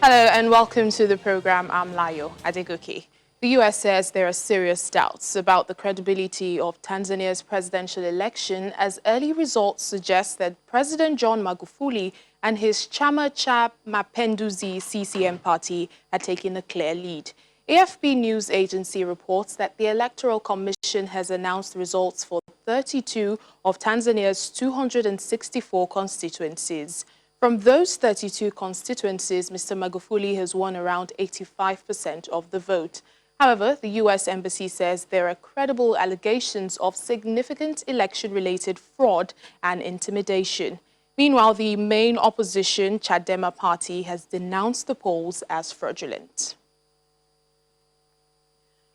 Hello and welcome to the program. I'm Layo Adegoke. The U.S. says there are serious doubts about the credibility of Tanzania's presidential election as early results suggest that President John Magufuli and his Chama cha Mapinduzi CCM party had taken a clear lead. AFP news agency reports that the Electoral Commission has announced results for 32 of Tanzania's 264 constituencies. From those 32 constituencies, Mr. Magufuli has won around 85% of the vote. However, the U.S. Embassy says there are credible allegations of significant election-related fraud and intimidation. Meanwhile, the main opposition, Chadema Party, has denounced the polls as fraudulent.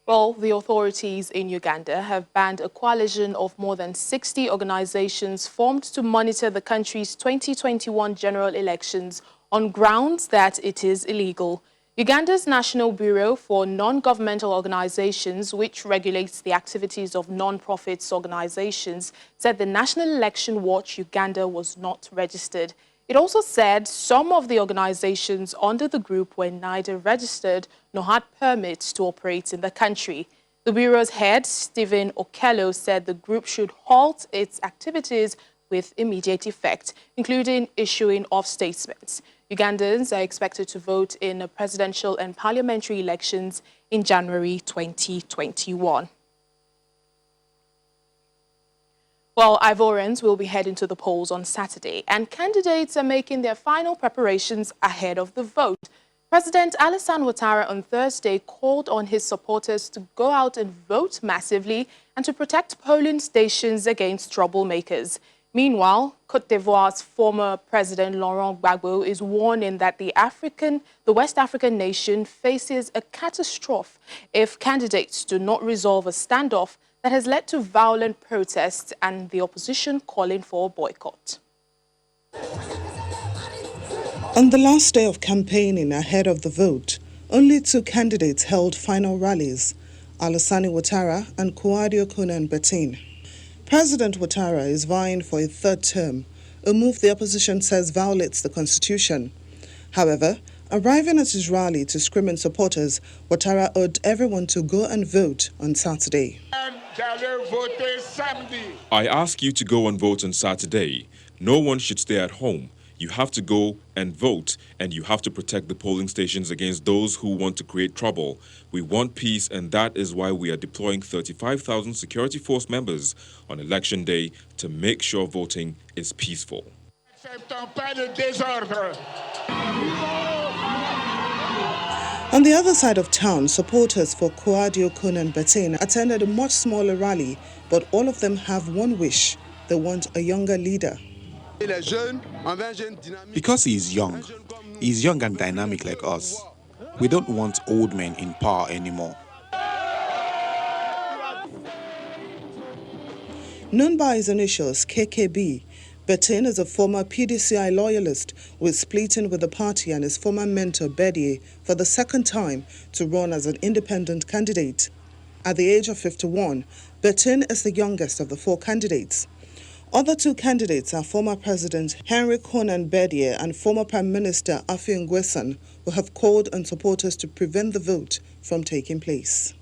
Well, the authorities in Uganda have banned a coalition of more than 60 organizations formed to monitor the country's 2021 general elections on grounds that it is illegal. Uganda's National Bureau for Non-Governmental Organizations, which regulates the activities of non-profits organizations, said the National Election Watch Uganda was not registered. It also said some of the organizations under the group were neither registered nor had permits to operate in the country. The Bureau's head, Stephen Okello, said the group should halt its activities with immediate effect, including issuing of statements. Ugandans are expected to vote in presidential and parliamentary elections in January 2021. Well, Ivorians will be heading to the polls on Saturday, and candidates are making their final preparations ahead of the vote. President Alassane Ouattara on Thursday called on his supporters to go out and vote massively and to protect polling stations against troublemakers. Meanwhile, Côte d'Ivoire's former president Laurent Gbagbo is warning that the West African nation faces a catastrophe if candidates do not resolve a standoff that has led to violent protests and the opposition calling for a boycott. On the last day of campaigning ahead of the vote, only two candidates held final rallies, Alassane Ouattara and Kouadio Konan Bertin. President Ouattara is vying for a third term, a move the opposition says violates the constitution. However, arriving at his rally to screaming supporters, Ouattara urged everyone to go and vote on Saturday. I ask you to go and vote on Saturday. No one should stay at home. You have to go and vote, and you have to protect the polling stations against those who want to create trouble. We want peace, and that is why we are deploying 35,000 security force members on election day to make sure voting is peaceful. On the other side of town, supporters for Kouadio Konan Bertin attended a much smaller rally, but all of them have one wish: they want a younger leader. Because he's young and dynamic like us. We don't want old men in power anymore. Known by his initials KKB, Bertin is a former PDCI loyalist who is splitting with the party and his former mentor Bedie for the second time to run as an independent candidate. At the age of 51, Bertin is the youngest of the four candidates. Other two candidates are former President Henry Konan Bedie and former Prime Minister Afi Ngwesan, who have called on supporters to prevent the vote from taking place.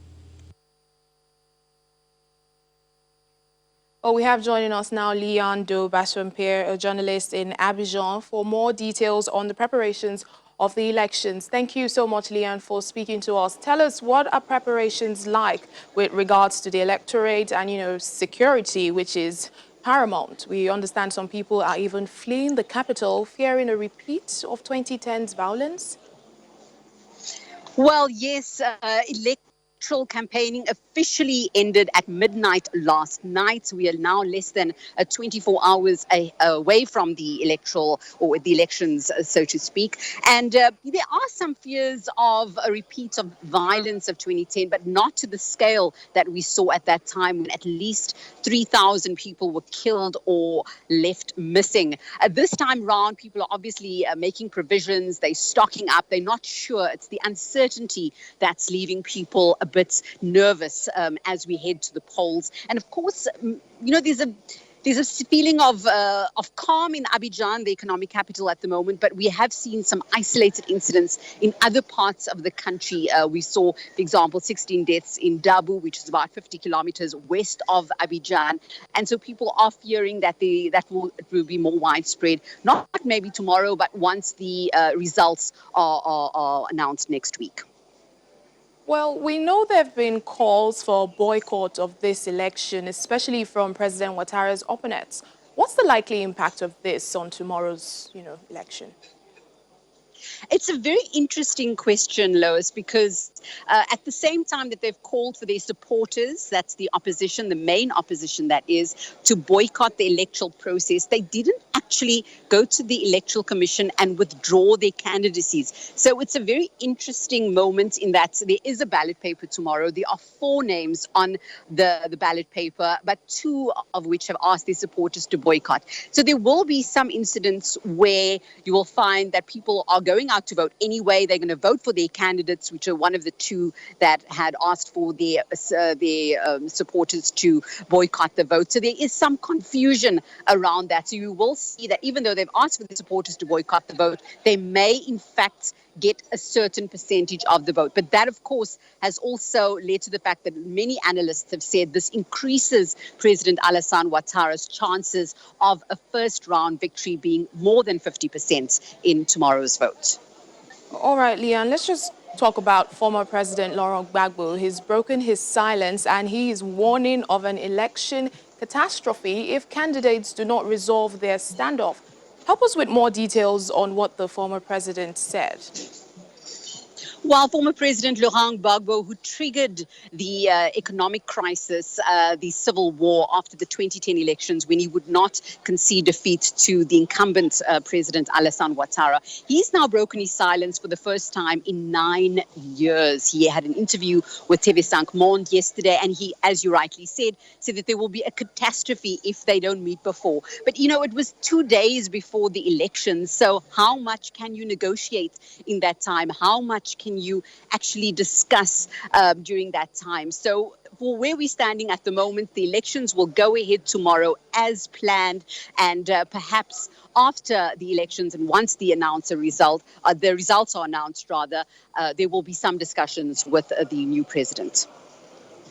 Well, we have joining us now Leon Do Bassompierre, a journalist in Abidjan, for more details on the preparations of the elections. Thank you so much, Leon, for speaking to us. Tell us, what are preparations like with regards to the electorate and, security, which is paramount? We understand some people are even fleeing the capital, fearing a repeat of 2010's violence. Well, yes, electoral campaigning officially ended at midnight last night. We are now less than 24 hours away from the electoral or the elections, so to speak. And there are some fears of a repeat of violence of 2010, but not to the scale that we saw at that time when at least 3,000 people were killed or left missing. This time round, people are obviously making provisions. They're stocking up. They're not sure. It's the uncertainty that's leaving people a bit nervous as we head to the polls. And of course, there's There's a feeling of calm in Abidjan, the economic capital at the moment, but we have seen some isolated incidents in other parts of the country. We saw, for example, 16 deaths in Dabu, which is about 50 kilometers west of Abidjan. And so people are fearing that it will be more widespread, not maybe tomorrow, but once the results are announced next week. Well, we know there have been calls for boycott of this election, especially from President Ouattara's opponents. What's the likely impact of this on tomorrow's, election? It's a very interesting question, Lois, because at the same time that they've called for their supporters, that's the opposition, the main opposition that is, to boycott the electoral process, they didn't actually go to the Electoral Commission and withdraw their candidacies. So it's a very interesting moment in that there is a ballot paper tomorrow. There are 4 names on the ballot paper, but 2 of which have asked their supporters to boycott. So there will be some incidents where you will find that people are going out to vote anyway. They're going to vote for their candidates, which are one of the 2 that had asked for their supporters to boycott the vote. So there is some confusion around that. So you will see that even though they've asked for the supporters to boycott the vote, they may in fact get a certain percentage of the vote. But that, of course, has also led to the fact that many analysts have said this increases President Alassane Ouattara's chances of a first-round victory being more than 50% in tomorrow's vote. All right, Leon, let's just talk about former President Laurent Gbagbo. He's broken his silence and he is warning of an election catastrophe if candidates do not resolve their standoff. Help us with more details on what the former president said. While former President Laurent Gbagbo, who triggered the economic crisis, the civil war after the 2010 elections, when he would not concede defeat to the incumbent President Alassane Ouattara, he's now broken his silence for the first time in 9 years. He had an interview with TV5 Monde yesterday, and he, as you rightly said that there will be a catastrophe if they don't meet before. But, it was 2 days before the elections, so how much can you negotiate in that time? How much can you actually discuss during that time? So for where we're standing at the moment, the elections will go ahead tomorrow as planned, and perhaps after the elections and once the results are announced, there will be some discussions with the new president.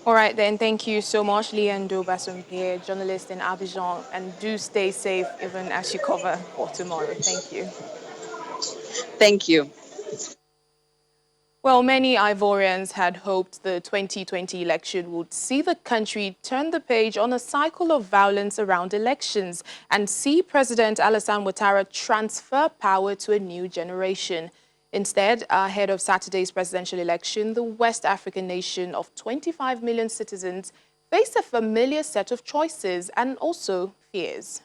All right, then. Thank you so much, Leandro Bassompierre, journalist in Abidjan, and do stay safe even as you cover for tomorrow. Thank you. Thank you. Well, many Ivorians had hoped the 2020 election would see the country turn the page on a cycle of violence around elections and see President Alassane Ouattara transfer power to a new generation. Instead, ahead of Saturday's presidential election, the West African nation of 25 million citizens faced a familiar set of choices and also fears.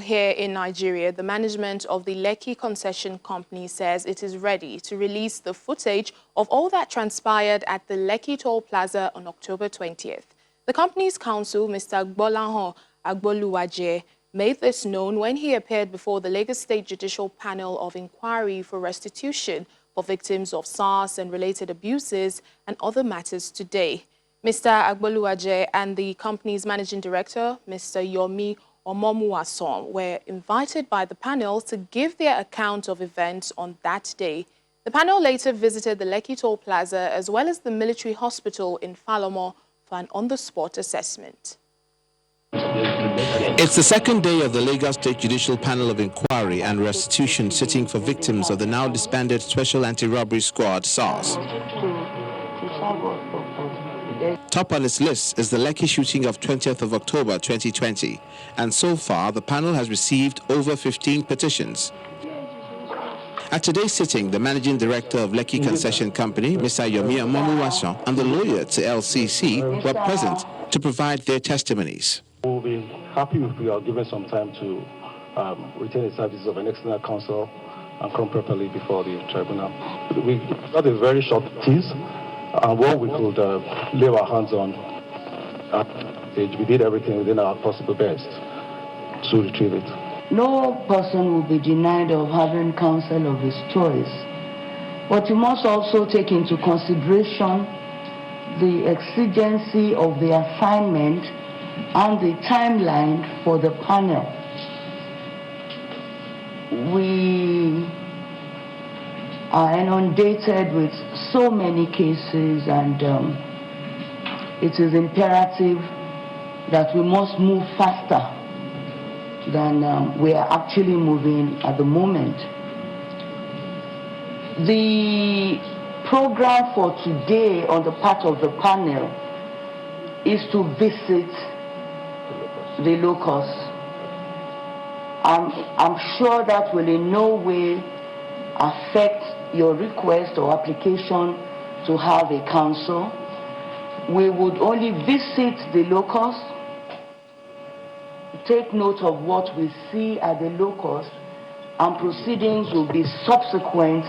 Here in Nigeria, the management of the Lekki Concession Company says it is ready to release the footage of all that transpired at the Lekki Toll Plaza on October 20th. The company's counsel, Mr. Gbolahan Agboluwaje, made this known when he appeared before the Lagos State Judicial Panel of Inquiry for Restitution for victims of SARS and related abuses and other matters today. Mr. Agboluwaje and the company's managing director, Mr. Yomi Omomuason, were invited by the panel to give their account of events on that day. The panel later visited the Lekki Toll Plaza as well as the military hospital in Falomo for an on-the-spot assessment. It's the second day of the Lagos State Judicial Panel of Inquiry and Restitution sitting for victims of the now disbanded Special Anti-Robbery Squad, SARS. Top on its list is the Lekki shooting of 20th of October 2020, and so far the panel has received over 15 petitions. At today's sitting, the managing director of Lekki Concession Company, Mr. Yomi Omomuason, and the lawyer to LCC were present to provide their testimonies. We'll be happy if we are given some time to retain the services of an external counsel and come properly before the tribunal. We got a very short notice, And what we could lay our hands on, we did everything within our possible best to retrieve it. No person will be denied of having counsel of his choice. But you must also take into consideration the exigency of the assignment and the timeline for the panel. We are inundated with so many cases, and it is imperative that we must move faster than we are actually moving at the moment. The program for today on the part of the panel is to visit the locusts. I'm sure that will in no way affect your request or application to have a council. We would only visit the locusts, take note of what we see at the locusts, and proceedings will be subsequent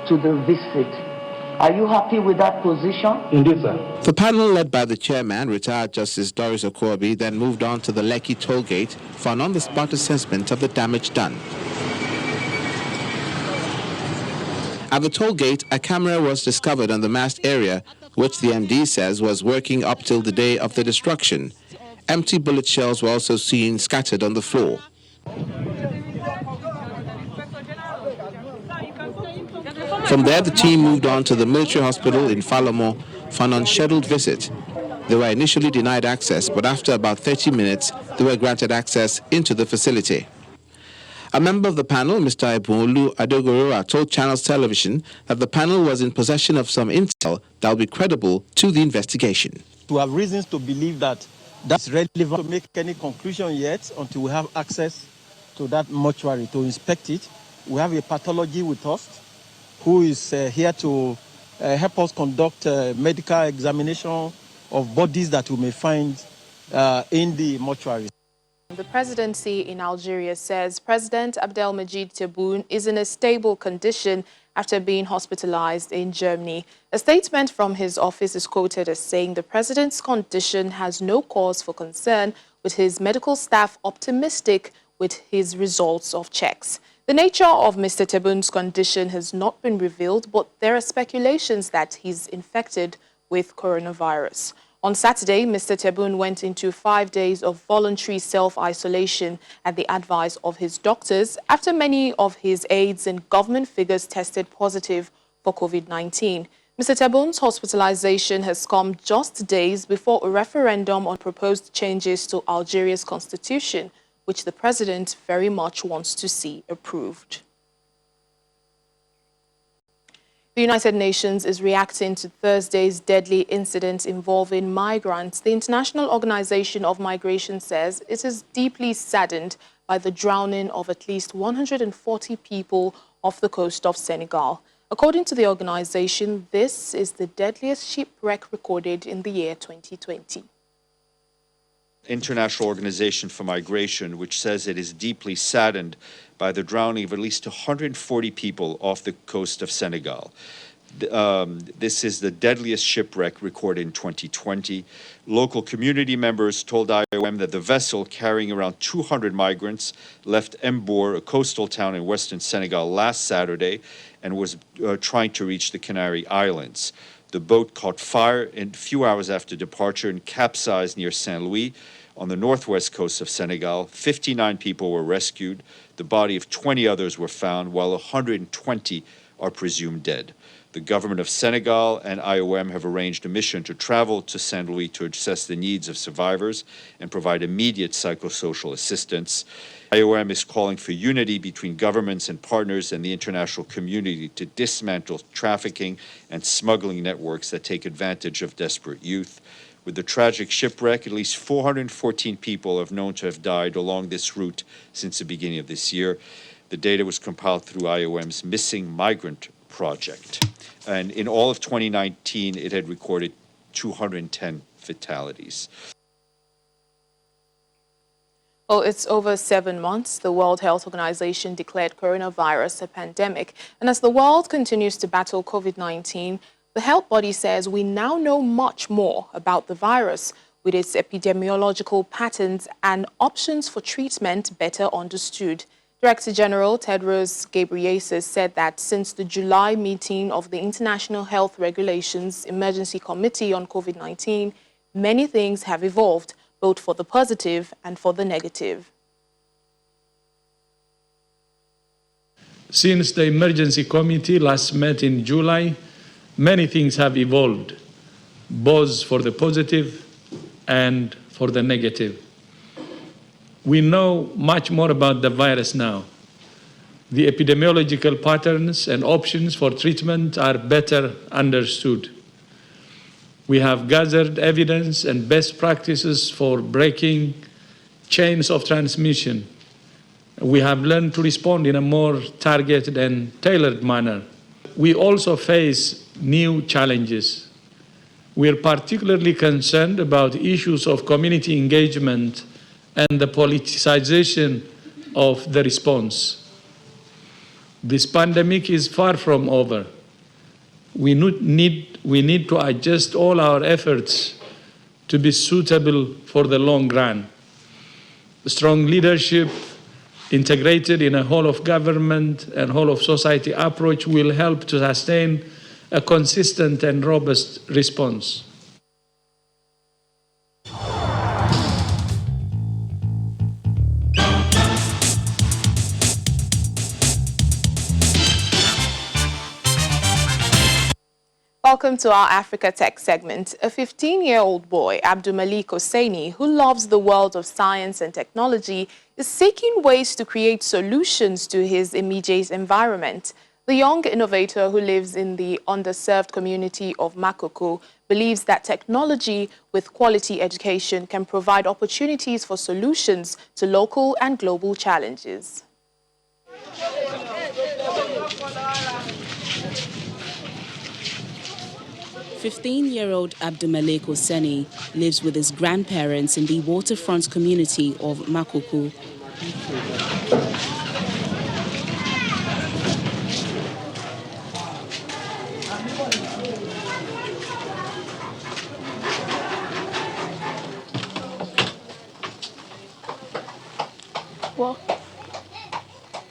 to the visit. Are you happy with that position? Indeed, sir. The panel, led by the chairman, retired Justice Doris Okorbi, then moved on to the Lekki toll gate for an on-the-spot assessment of the damage done. At the toll gate, a camera was discovered on the mast area, which the MD says was working up till the day of the destruction. Empty bullet shells were also seen scattered on the floor. From there, the team moved on to the military hospital in Falomo for an unscheduled visit. They were initially denied access, but after about 30 minutes, they were granted access into the facility. A member of the panel, Mr. Ebunolu Adegorora, told Channels Television that the panel was in possession of some intel that will be credible to the investigation. We have reasons to believe that that's relevant to make any conclusion yet until we have access to that mortuary to inspect it. We have a pathology with us who is here to help us conduct medical examination of bodies that we may find in the mortuary. The presidency in Algeria says President Abdelmajid Tebboune is in a stable condition after being hospitalized in Germany. A statement from his office is quoted as saying the president's condition has no cause for concern, with his medical staff optimistic with his results of checks. The nature of Mr. Tebboune's condition has not been revealed, but there are speculations that he's infected with coronavirus. On Saturday, Mr. Tebboune went into 5 days of voluntary self-isolation at the advice of his doctors after many of his aides and government figures tested positive for COVID-19. Mr. Tebboune's hospitalization has come just days before a referendum on proposed changes to Algeria's constitution, which the president very much wants to see approved. The United Nations is reacting to Thursday's deadly incident involving migrants. The International Organization of Migration says it is deeply saddened by the drowning of at least 140 people off the coast of Senegal. According to the organization, this is the deadliest shipwreck recorded in the year 2020. International Organization for Migration, which says it is deeply saddened by the drowning of at least 140 people off the coast of Senegal. This is the deadliest shipwreck recorded in 2020. Local community members told IOM that the vessel carrying around 200 migrants left Mbour, a coastal town in western Senegal, last Saturday and was trying to reach the Canary Islands. The boat caught fire a few hours after departure and capsized near Saint-Louis on the northwest coast of Senegal. 59 people were rescued. The body of 20 others were found, while 120 are presumed dead. The government of Senegal and IOM have arranged a mission to travel to Saint-Louis to assess the needs of survivors and provide immediate psychosocial assistance. IOM is calling for unity between governments and partners and the international community to dismantle trafficking and smuggling networks that take advantage of desperate youth. With the tragic shipwreck, at least 414 people are known to have died along this route since the beginning of this year. The data was compiled through IOM's Missing Migrant project. And in all of 2019, it had recorded 210 fatalities. Well, it's over 7 months. The World Health Organization declared coronavirus a pandemic. And as the world continues to battle COVID-19, The health body says we now know much more about the virus, with its epidemiological patterns and options for treatment better understood. Director General Tedros Ghebreyesus said that since the July meeting of the International Health Regulations Emergency Committee on COVID-19, many things have evolved, both for the positive and for the negative. Since the emergency committee last met in July, many things have evolved, both for the positive and for the negative. We know much more about the virus now. The epidemiological patterns and options for treatment are better understood. We have gathered evidence and best practices for breaking chains of transmission. We have learned to respond in a more targeted and tailored manner. We also face new challenges. We are particularly concerned about issues of community engagement and the politicization of the response. This pandemic is far from over. We need to adjust all our efforts to be suitable for the long run. Strong leadership, integrated in a whole of government and whole of society approach will help to sustain a consistent and robust response. Welcome to our Africa Tech segment. A 15-year-old boy, Abdulmalik Hosseini, who loves the world of science and technology, is seeking ways to create solutions to his immediate environment. The young innovator, who lives in the underserved community of Makoko, believes that technology with quality education can provide opportunities for solutions to local and global challenges. 15-year-old Abdulmalik Hosseini lives with his grandparents in the waterfront community of Makoko.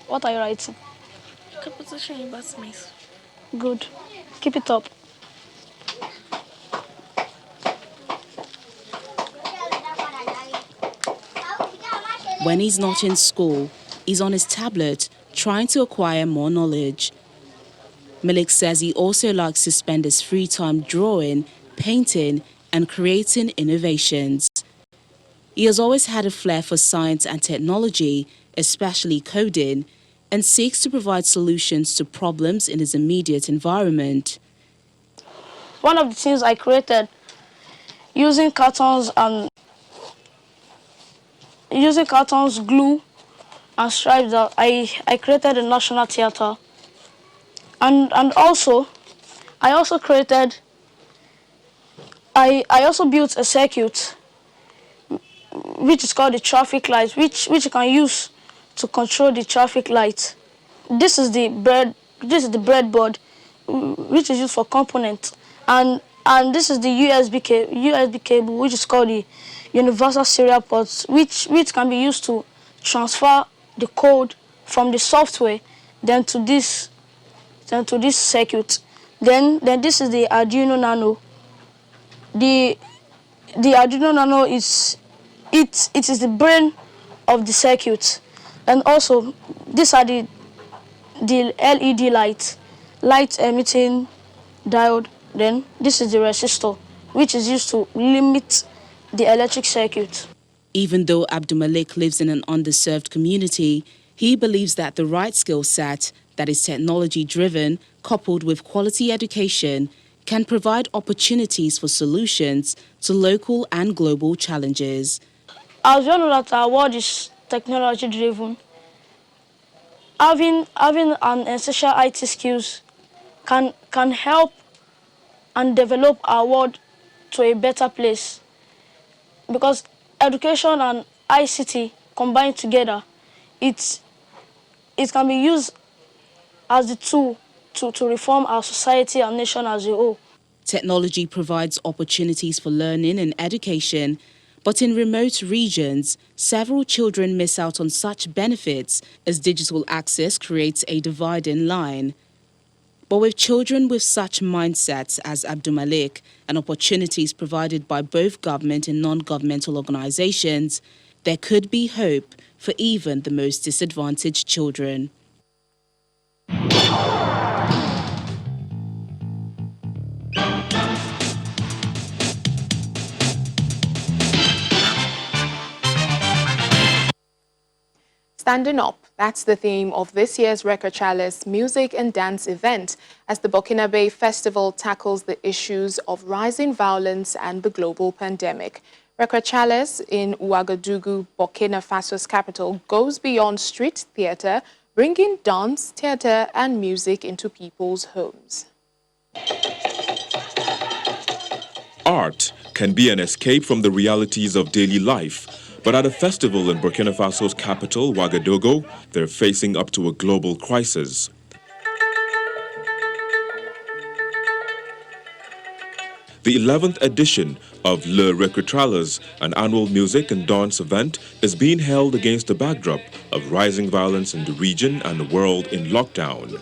What are you writing? Composition in Basmese. Good. Keep it up. When he's not in school, he's on his tablet trying to acquire more knowledge. Malik says he also likes to spend his free time drawing, painting, and creating innovations. He has always had a flair for science and technology, especially coding, and seeks to provide solutions to problems in his immediate environment. One of the things I created using cartons, glue, and stripes, that I created a national theater. And also, I also built a circuit which is called the traffic light, which you can use to control the traffic light. This is the breadboard, which is used for components, and this is the USB cable, which is called the universal serial port, which can be used to transfer the code from the software then to this circuit. Then this is the Arduino Nano. The Arduino Nano is the brain of the circuit. And also, these are the LED light emitting diode. Then this is the resistor, which is used to limit the electric circuit. Even though Abdulmalik lives in an underserved community, he believes that the right skill set, that is technology-driven, coupled with quality education, can provide opportunities for solutions to local and global challenges. As we all know that our world is technology-driven, having an essential IT skills can help and develop our world to a better place. Because education and ICT combined together, it can be used as the tool to reform our society and nation as a whole. Technology provides opportunities for learning and education, but in remote regions, several children miss out on such benefits as digital access creates a dividing line. But with children with such mindsets as Abdulmalik and opportunities provided by both government and non-governmental organizations, there could be hope for even the most disadvantaged children. Standing Up, that's the theme of this year's Record music and dance event as the Burkina Festival tackles the issues of rising violence and the global pandemic. Record in Ouagadougou, Burkina Faso's capital, goes beyond street theatre, bringing dance, theatre and music into people's homes. Art can be an escape from the realities of daily life. But at a festival in Burkina Faso's capital, Ouagadougou, they're facing up to a global crisis. The 11th edition of Le Recrutrales, an annual music and dance event, is being held against the backdrop of rising violence in the region and the world in lockdown.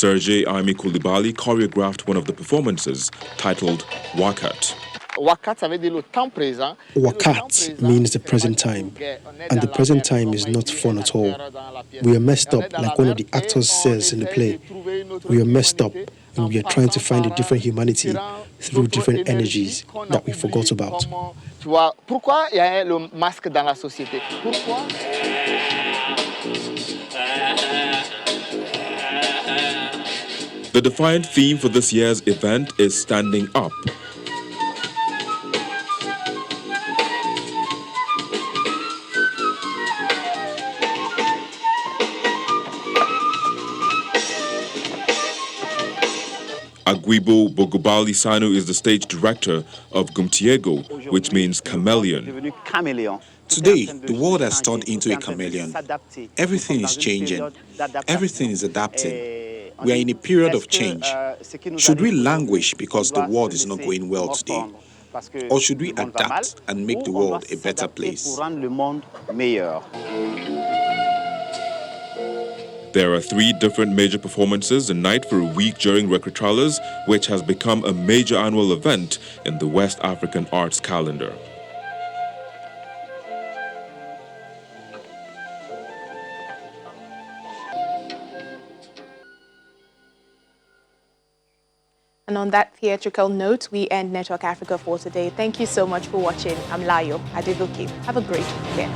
Sergei Aimi Koulibaly choreographed one of the performances, titled Wakat. Wakat means the present time, and the present time is not fun at all. We are messed up, like one of the actors says in the play. We are messed up, and we are trying to find a different humanity through different energies that we forgot about. The defiant theme for this year's event is Standing Up. Agwibo Bogobali Sanu is the stage director of Gumtiego, which means chameleon. Today, the world has turned into a chameleon. Everything is changing. Everything is adapting. We are in a period of change. Should we languish because the world is not going well today? Or should we adapt and make the world a better place? There are 3 different major performances a night for a week during Recrutrales, which has become a major annual event in the West African arts calendar. And on that theatrical note, we end Network Africa for today. Thank you so much for watching. I'm Layo Adegoke. Have a great weekend.